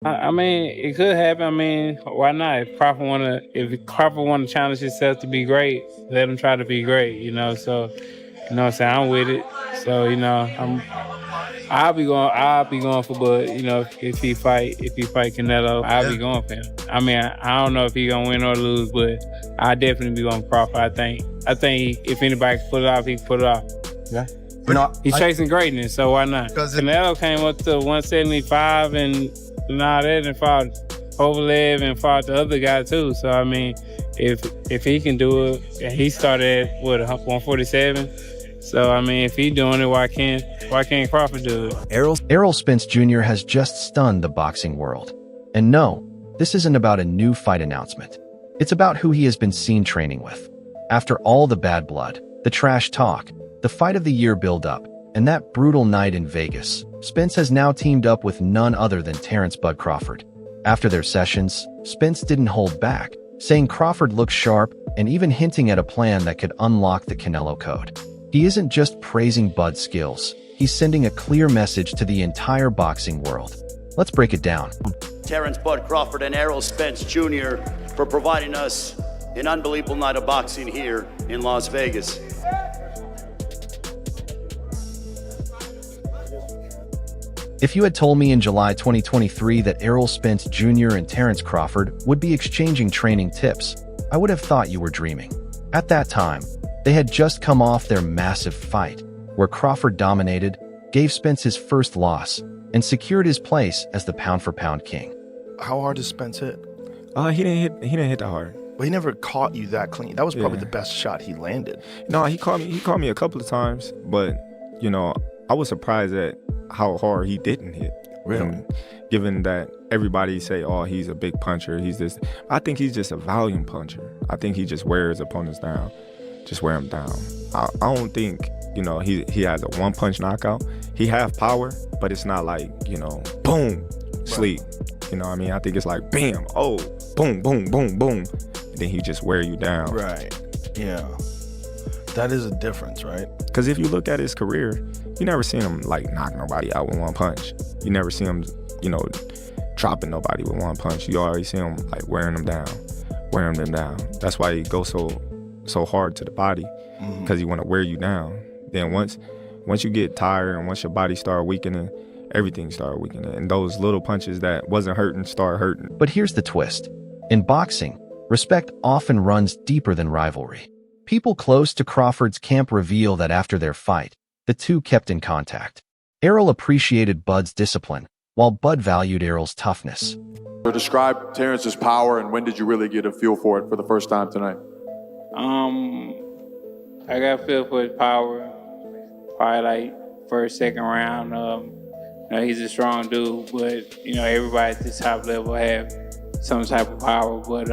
I mean, it could happen. I mean, why not? If Crawford wanna challenge himself to be great, let him try to be great. So you know what I'm saying. I'm with it. So I'll be going for Bud. If he fight Canelo, I'll be going for him. I mean, I don't know if he gonna win or lose, but I definitely be going for Crawford. I think if anybody can pull it off, he can pull it off. Yeah. He's chasing greatness, so why not? Canelo came up to 175 and all that, and fought Kovalev and fought the other guy too. So I mean, if he can do it, and he started at 147. So I mean, if he's doing it, why can't Crawford do it? Errol Spence Jr. has just stunned the boxing world. And no, this isn't about a new fight announcement. It's about who he has been seen training with. After all the bad blood, the trash talk, the fight of the year build-up, and that brutal night in Vegas, Spence has now teamed up with none other than Terence "Bud" Crawford. After their sessions, Spence didn't hold back, saying Crawford looked sharp and even hinting at a plan that could unlock the Canelo Code. He isn't just praising Bud's skills, he's sending a clear message to the entire boxing world. Let's break it down. Terence "Bud" Crawford and Errol Spence Jr. for providing us an unbelievable night of boxing here in Las Vegas. If you had told me in July 2023 that Errol Spence Jr. and Terence Crawford would be exchanging training tips, I would have thought you were dreaming. At that time, they had just come off their massive fight, where Crawford dominated, gave Spence his first loss, and secured his place as the pound-for-pound king. How hard does Spence hit? He didn't hit that hard. But he never caught you that clean. That was probably the best shot he landed. No, he caught me a couple of times, but I was surprised at how hard he didn't hit. Really? Given that everybody say, oh, he's a big puncher, he's this. I think he's just a volume puncher. I think he just wears opponents down, just wear them down. I don't think, he has a one-punch knockout. He have power, but it's not like, boom, sleep. You know what I mean? I think it's like, bam, oh, boom, boom, boom, boom. And then he just wear you down. Right, yeah. That is a difference, right? Because if you look at his career, you never seen him like knock nobody out with one punch. You never see him, dropping nobody with one punch. You always see him like wearing them down. That's why he goes so hard to the body, because he want to wear you down. Then once you get tired and once your body start weakening, everything start weakening. And those little punches that wasn't hurting start hurting. But here's the twist. In boxing, respect often runs deeper than rivalry. People close to Crawford's camp reveal that after their fight, the two kept in contact. Errol appreciated Bud's discipline, while Bud valued Errol's toughness. So describe Terrence's power, and when did you really get a feel for it for the first time tonight? I got a feel for his power, probably like first, second round. He's a strong dude, but everybody at the top level have some type of power. But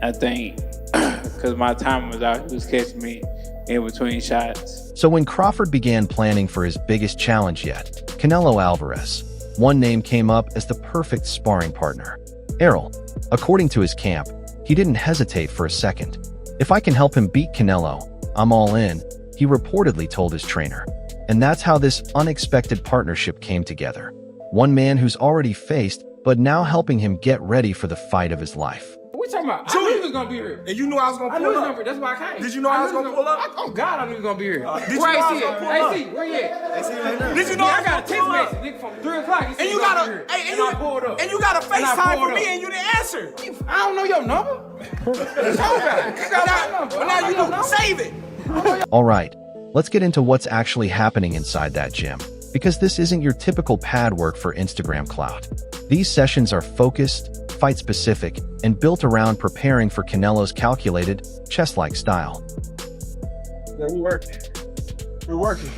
I think because my time was out, he was catching me in between shots. So when Crawford began planning for his biggest challenge yet, Canelo Alvarez, one name came up as the perfect sparring partner. Errol. According to his camp, he didn't hesitate for a second. If I can help him beat Canelo, I'm all in, he reportedly told his trainer. And that's how this unexpected partnership came together. One man who's already faced, but now helping him get ready for the fight of his life. What you talking about? I knew he was gonna be here. And you knew I was gonna pull up. That's why I came. Did you know I was gonna pull up? Oh God, I knew he was gonna be here. Did you know I was gonna pull up? AC, where you at? Did you know I I got a was text gonna pull message up? nigga, from 3 o'clock. And you got a FaceTime for me and you didn't answer. I don't know your number. What about it? You got my number. But now you know. Save it. All right, let's get into what's actually happening inside that gym, because this isn't your typical pad work for Instagram clout. These sessions are focused, fight-specific, and built around preparing for Canelo's calculated, chess-like style. Yeah, we working. We're working.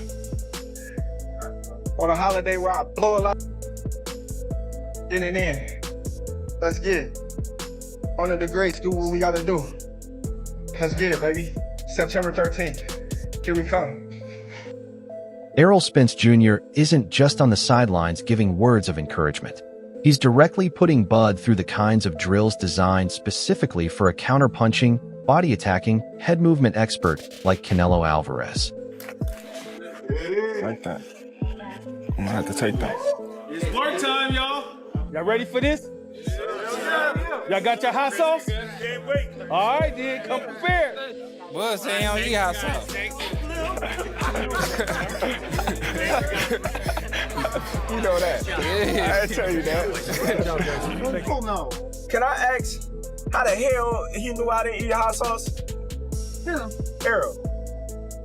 On a holiday where I blow a lot in and in. Let's get it. Honor the greats, do what we gotta do. Let's get it, baby. September 13th. Here we come. Errol Spence Jr. isn't just on the sidelines giving words of encouragement. He's directly putting Bud through the kinds of drills designed specifically for a counter-punching, body-attacking, head movement expert like Canelo Alvarez. Like that. I'm gonna have to take that. It's work time, y'all. Y'all ready for this? Y'all got your hot sauce? All right, then, come prepared. Well, say on you hot sauce. You know that. Yeah. I tell you that. Can I ask how the hell he knew I didn't eat hot sauce? Who? Errol.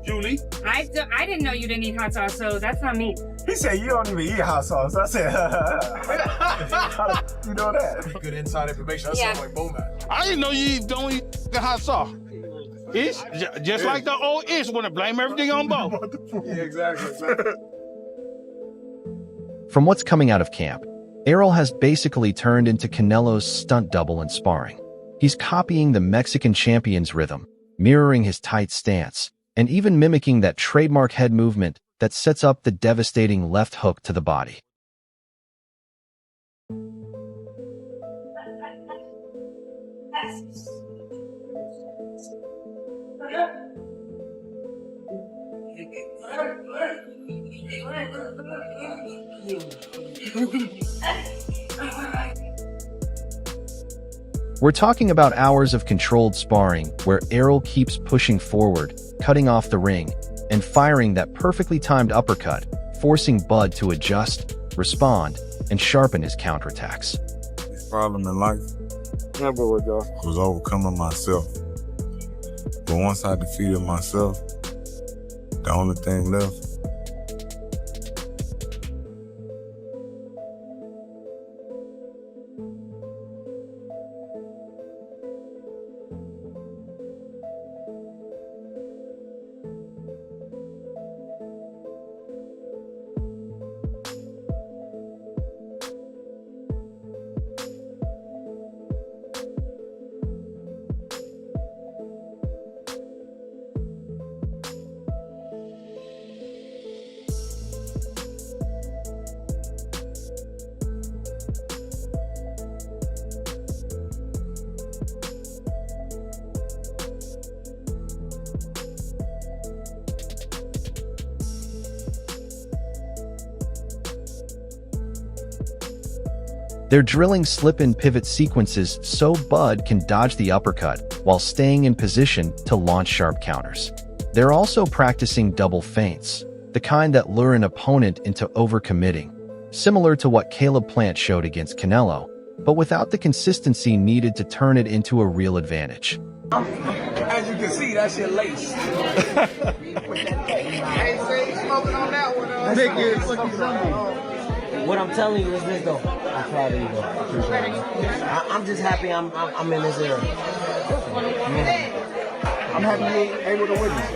Julie. I didn't know you didn't eat hot sauce, so that's not me. He said you don't even eat hot sauce. I said, you know that? Good inside information. That Yeah. sounds like Bowman. I didn't know you don't eat the hot sauce. It's just like the old ish want to blame everything on Bo. Yeah, exactly. From what's coming out of camp, Errol has basically turned into Canelo's stunt double in sparring. He's copying the Mexican champion's rhythm, mirroring his tight stance, and even mimicking that trademark head movement that sets up the devastating left hook to the body. We're talking about hours of controlled sparring where Errol keeps pushing forward, cutting off the ring, and firing that perfectly timed uppercut, forcing Bud to adjust, respond, and sharpen his counterattacks. This problem in life was overcoming myself. But once I defeated myself, the only thing left They're drilling slip-and pivot sequences so Bud can dodge the uppercut while staying in position to launch sharp counters. They're also practicing double feints, the kind that lure an opponent into overcommitting, similar to what Caleb Plant showed against Canelo, but without the consistency needed to turn it into a real advantage. As you can see, that shit laced. What I'm telling you is this though. I'm proud of you though. I'm just happy I'm in this era. I'm happy you ain't able to witness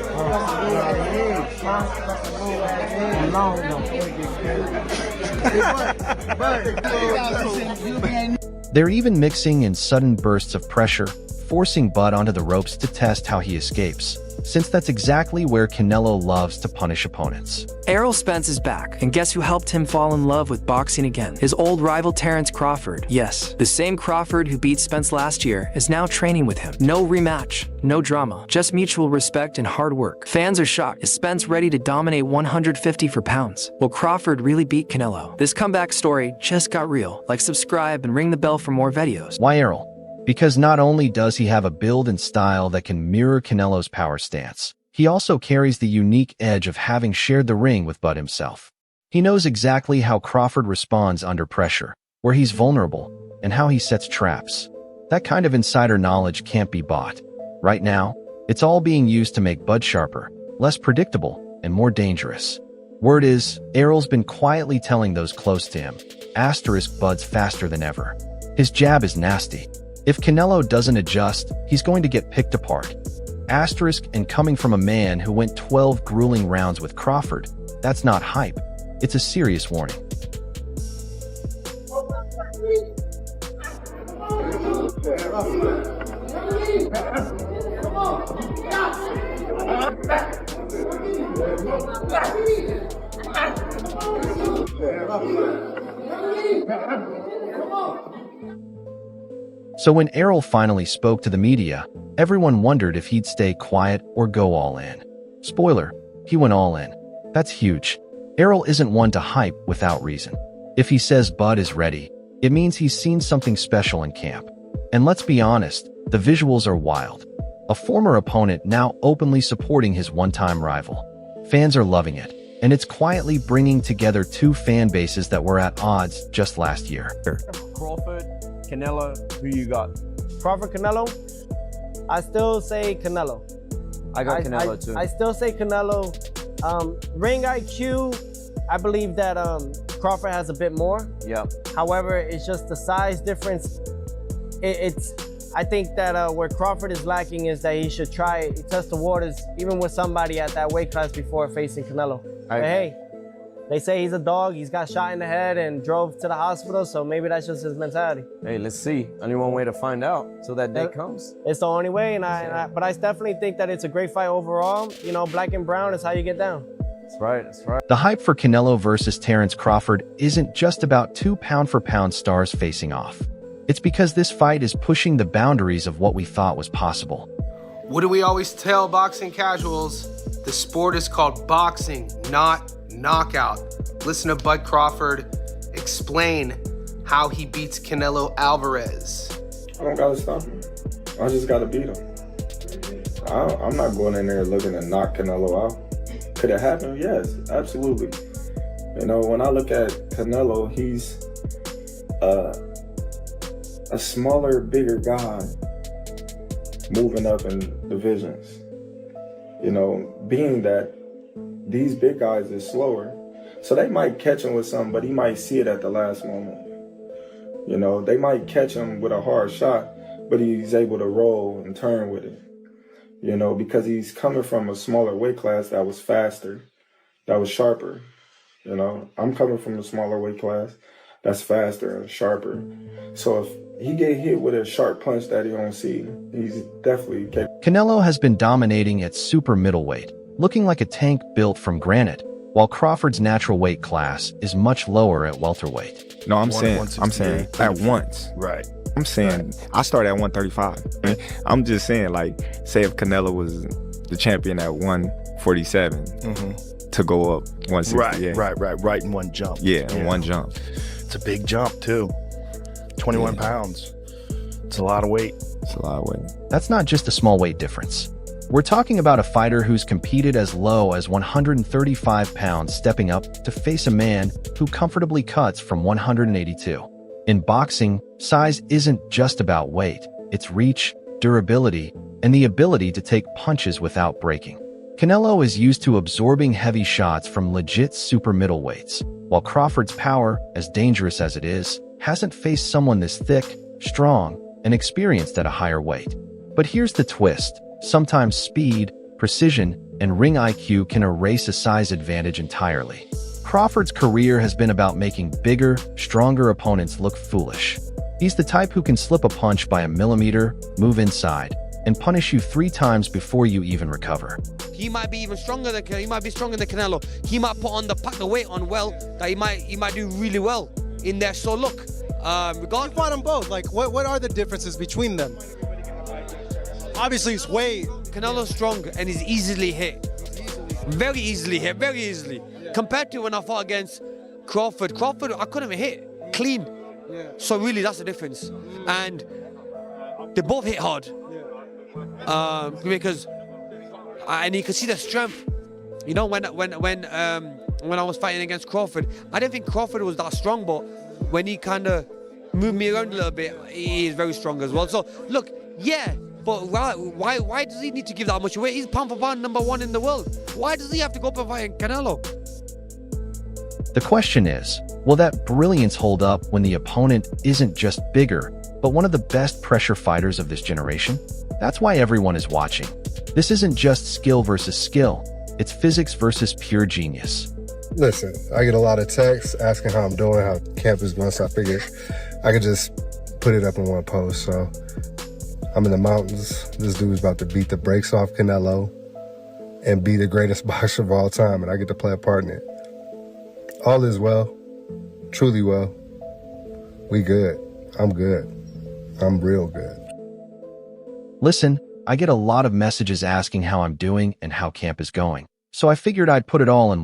it. They're even mixing in sudden bursts of pressure, forcing Bud onto the ropes to test how he escapes, since that's exactly where Canelo loves to punish opponents. Errol Spence is back, and guess who helped him fall in love with boxing again? His old rival Terence Crawford. Yes, the same Crawford who beat Spence last year is now training with him. No rematch, no drama, just mutual respect and hard work. Fans are shocked. Is Spence ready to dominate 150 for pounds? Will Crawford really beat Canelo? This comeback story just got real. Like, subscribe, and ring the bell for more videos. Why Errol? Because not only does he have a build and style that can mirror Canelo's power stance, he also carries the unique edge of having shared the ring with Bud himself. He knows exactly how Crawford responds under pressure, where he's vulnerable, and how he sets traps. That kind of insider knowledge can't be bought. Right now, it's all being used to make Bud sharper, less predictable, and more dangerous. Word is, Errol's been quietly telling those close to him, *, Bud's faster than ever. His jab is nasty. If Canelo doesn't adjust, he's going to get picked apart. And coming from a man who went 12 grueling rounds with Crawford, that's not hype. It's a serious warning. So when Errol finally spoke to the media, everyone wondered if he'd stay quiet or go all in. Spoiler, he went all in. That's huge. Errol isn't one to hype without reason. If he says Bud is ready, It means he's seen something special in camp. And let's be honest, the visuals are wild. A former opponent now openly supporting his one-time rival. Fans are loving it, and it's quietly bringing together two fan bases that were at odds just last year. Crawford, Canelo, who you got? Crawford, Canelo? I still say Canelo. I got Canelo too. I still say Canelo. Ring IQ, I believe that Crawford has a bit more. Yep. However, it's just the size difference. I think that where Crawford is lacking is that he should test the waters even with somebody at that weight class before facing Canelo. But hey, they say he's a dog. He's got shot in the head and drove to the hospital, so maybe that's just his mentality. Hey, let's see. Only one way to find out till that day comes. It's the only way, but I definitely think that it's a great fight overall. You know, black and brown is how you get down. That's right, that's right. The hype for Canelo versus Terence Crawford isn't just about two pound-for-pound stars facing off. It's because this fight is pushing the boundaries of what we thought was possible. What do we always tell boxing casuals? The sport is called boxing, not knockout. Listen to Bud Crawford explain how he beats Canelo Alvarez. I don't gotta stop him. I just gotta beat him. I'm not going in there looking to knock Canelo out. Could it happen? Yes, absolutely. You know, when I look at Canelo, he's a smaller, bigger guy moving up in divisions. You know, being that these big guys is slower, so they might catch him with something, but he might see it at the last moment. You know, they might catch him with a hard shot, but he's able to roll and turn with it. You know, because he's coming from a smaller weight class that was faster, that was sharper. You know, I'm coming from a smaller weight class that's faster and sharper. So if he get hit with a sharp punch that he don't see, he's definitely capable. Canelo has been dominating at super middleweight, looking like a tank built from granite, while Crawford's natural weight class is much lower at welterweight. No, I'm saying at once. Right. I'm saying I started at 135. I'm just saying, like, say if Canelo was the champion at 147 to go up 160. Right in one jump. Yeah, in one jump. It's a big jump too. 21 pounds. It's a lot of weight. It's a lot of weight. That's not just a small weight difference. We're talking about a fighter who's competed as low as 135 pounds, stepping up to face a man who comfortably cuts from 182. In boxing, size isn't just about weight. It's reach, durability, and the ability to take punches without breaking. Canelo is used to absorbing heavy shots from legit super middleweights, while Crawford's power, as dangerous as it is, hasn't faced someone this thick, strong, and experienced at a higher weight. But here's the twist. Sometimes speed, precision, and ring IQ can erase a size advantage entirely. Crawford's career has been about making bigger, stronger opponents look foolish. He's the type who can slip a punch by a millimeter, move inside, and punish you 3 times before you even recover. He might be even stronger than he might be stronger than Canelo. He might pack the weight on well that he might do really well in there. So look, you fought them both. Like, what are the differences between them? Obviously, it's weight. Canelo's strong and he's easily hit. Very easily hit, very easily. Compared to when I fought against Crawford, I couldn't even hit clean. So really, that's the difference. And they both hit hard. Because and you can see the strength. You know, when I was fighting against Crawford, I didn't think Crawford was that strong, but when he kind of moved me around a little bit, he is very strong as well. So look, yeah. But why does he need to give that much weight? He's pound for pound #1 in the world. Why does he have to go up and fight Canelo? The question is, will that brilliance hold up when the opponent isn't just bigger, but one of the best pressure fighters of this generation? That's why everyone is watching. This isn't just skill versus skill. It's physics versus pure genius. Listen, I get a lot of texts asking how I'm doing, how camp is going, so I figured I could just put it up in one post. So I'm in the mountains. This dude's about to beat the brakes off Canelo and be the greatest boxer of all time, and I get to play a part in it. All is well, truly well. We good. I'm good. I'm real good. Listen, I get a lot of messages asking how I'm doing and how camp is going, so I figured I'd put it all in.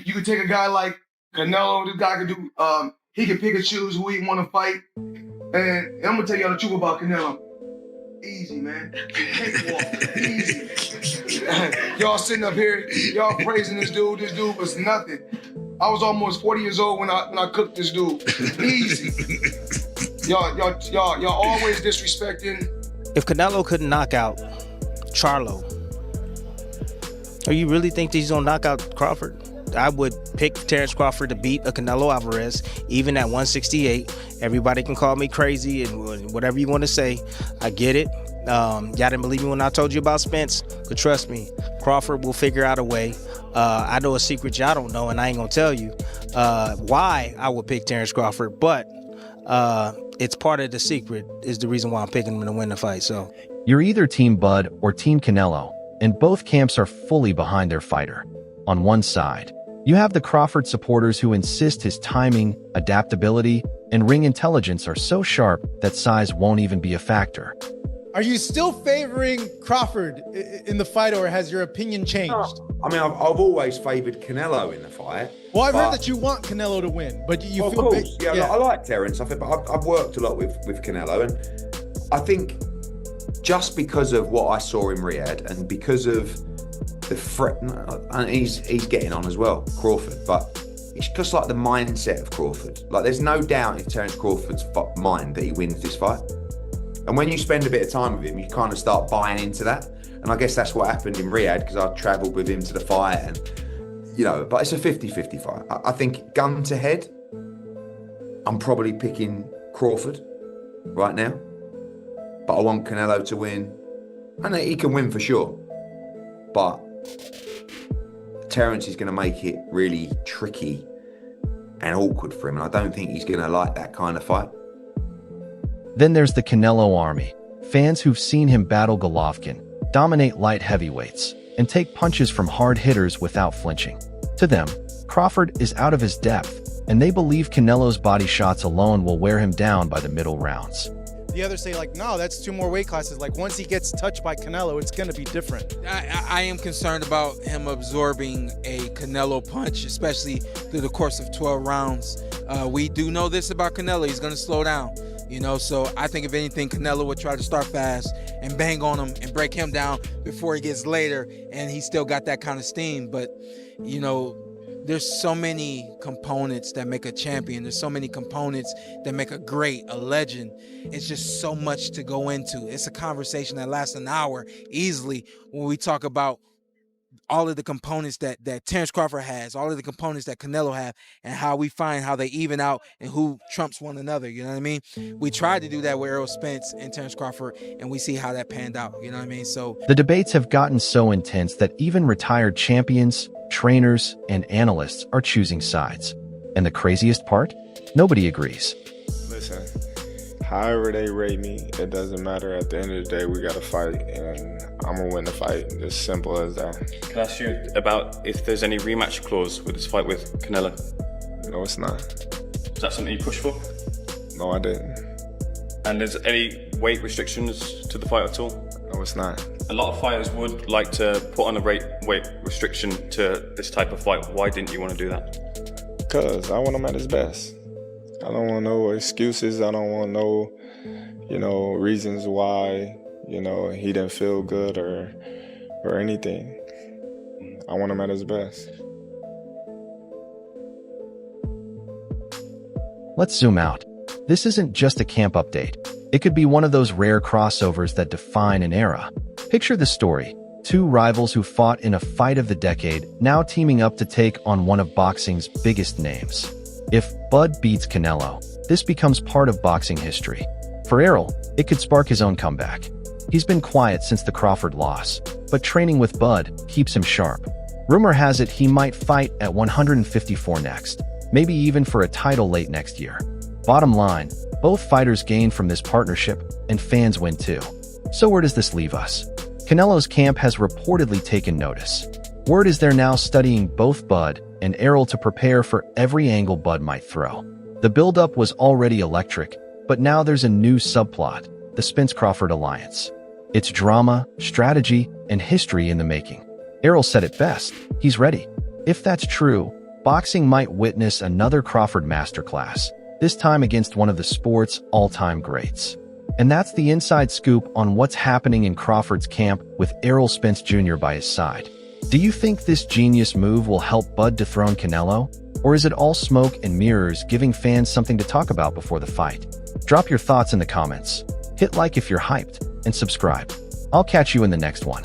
You could take a guy like Canelo, this guy could do He can pick and choose who he want to fight. And I'm gonna tell y'all the truth about Canelo. Easy, man. Cakewalk. Easy. Y'all sitting up here, y'all praising this dude. This dude was nothing. I was almost 40 years old when I cooked this dude. Easy. Y'all always disrespecting. If Canelo couldn't knock out Charlo, or you really think that he's gonna knock out Crawford? I would pick Terence Crawford to beat a Canelo Alvarez, even at 168. Everybody can call me crazy and whatever you want to say. I get it. Y'all didn't believe me when I told you about Spence, but trust me, Crawford will figure out a way. I know a secret y'all don't know, and I ain't gonna tell you why I would pick Terence Crawford, but it's part of the secret is the reason why I'm picking him to win the fight. So You're either Team Bud or Team Canelo, and both camps are fully behind their fighter. On one side, you have the Crawford supporters who insist his timing, adaptability, and ring intelligence are so sharp that size won't even be a factor. Are you still favoring Crawford in the fight, or has your opinion changed? I mean, I've always favoured Canelo in the fight. Well, I've heard that you want Canelo to win, but you feel... Of course, yeah. I like Terence. But I've worked a lot with Canelo, and I think just because of what I saw in Riyadh and because of the threat, and he's getting on as well, Crawford, but it's just like the mindset of Crawford. Like, there's no doubt in Terence Crawford's mind that he wins this fight. And when you spend a bit of time with him, you kind of start buying into that. And I guess that's what happened in Riyadh, because I travelled with him to the fight, and but it's a 50-50 fight. I think gun to head, I'm probably picking Crawford right now, but I want Canelo to win. And he can win for sure, but Terence is going to make it really tricky and awkward for him, and I don't think he's going to like that kind of fight. Then there's the Canelo army, fans who've seen him battle Golovkin, dominate light heavyweights, and take punches from hard hitters without flinching. To them, Crawford is out of his depth, and they believe Canelo's body shots alone will wear him down by the middle rounds. The others say, like, no, that's 2 more weight classes. Like, once he gets touched by Canelo, it's going to be different. I am concerned about him absorbing a Canelo punch, especially through the course of 12 rounds. We do know this about Canelo. He's going to slow down, so I think if anything, Canelo would try to start fast and bang on him and break him down before he gets later, and he still got that kind of steam. But, there's so many components that make a champion. There's so many components that make a great, a legend. It's just so much to go into. It's a conversation that lasts an hour easily when we talk about all of the components that Terence Crawford has, all of the components that Canelo have, and how we find how they even out and who trumps one another, you know what I mean? We tried to do that with Errol Spence and Terence Crawford, and we see how that panned out, you know what I mean? So the debates have gotten so intense that even retired champions, trainers, and analysts are choosing sides. And the craziest part? Nobody agrees. Listen, however they rate me, it doesn't matter. At the end of the day, we got to fight, and I'm going to win the fight. As simple as that. Can I ask you about if there's any rematch clause with this fight with Canelo? No, it's not. Is that something you pushed for? No, I didn't. And there's any weight restrictions to the fight at all? No, it's not. A lot of fighters would like to put on a weight restriction to this type of fight. Why didn't you want to do that? Because I want him at his best. I don't want no excuses. I don't want no, reasons why, he didn't feel good or anything. I want him at his best. Let's zoom out. This isn't just a camp update. It could be one of those rare crossovers that define an era. Picture the story. 2 rivals who fought in a fight of the decade, now teaming up to take on one of boxing's biggest names. If Bud beats Canelo, this becomes part of boxing history. For Errol, it could spark his own comeback. He's been quiet since the Crawford loss, but training with Bud keeps him sharp. Rumor has it he might fight at 154 next, maybe even for a title late next year. Bottom line, both fighters gain from this partnership, and fans win too. So where does this leave us? Canelo's camp has reportedly taken notice. Word is they're now studying both Bud and Errol to prepare for every angle Bud might throw. The buildup was already electric, but now there's a new subplot, the Spence-Crawford alliance. It's drama, strategy, and history in the making. Errol said it best, he's ready. If that's true, boxing might witness another Crawford masterclass, this time against one of the sport's all-time greats. And that's the inside scoop on what's happening in Crawford's camp with Errol Spence Jr. by his side. Do you think this genius move will help Bud dethrone Canelo? Or is it all smoke and mirrors, giving fans something to talk about before the fight? Drop your thoughts in the comments. Hit like if you're hyped, and subscribe. I'll catch you in the next one.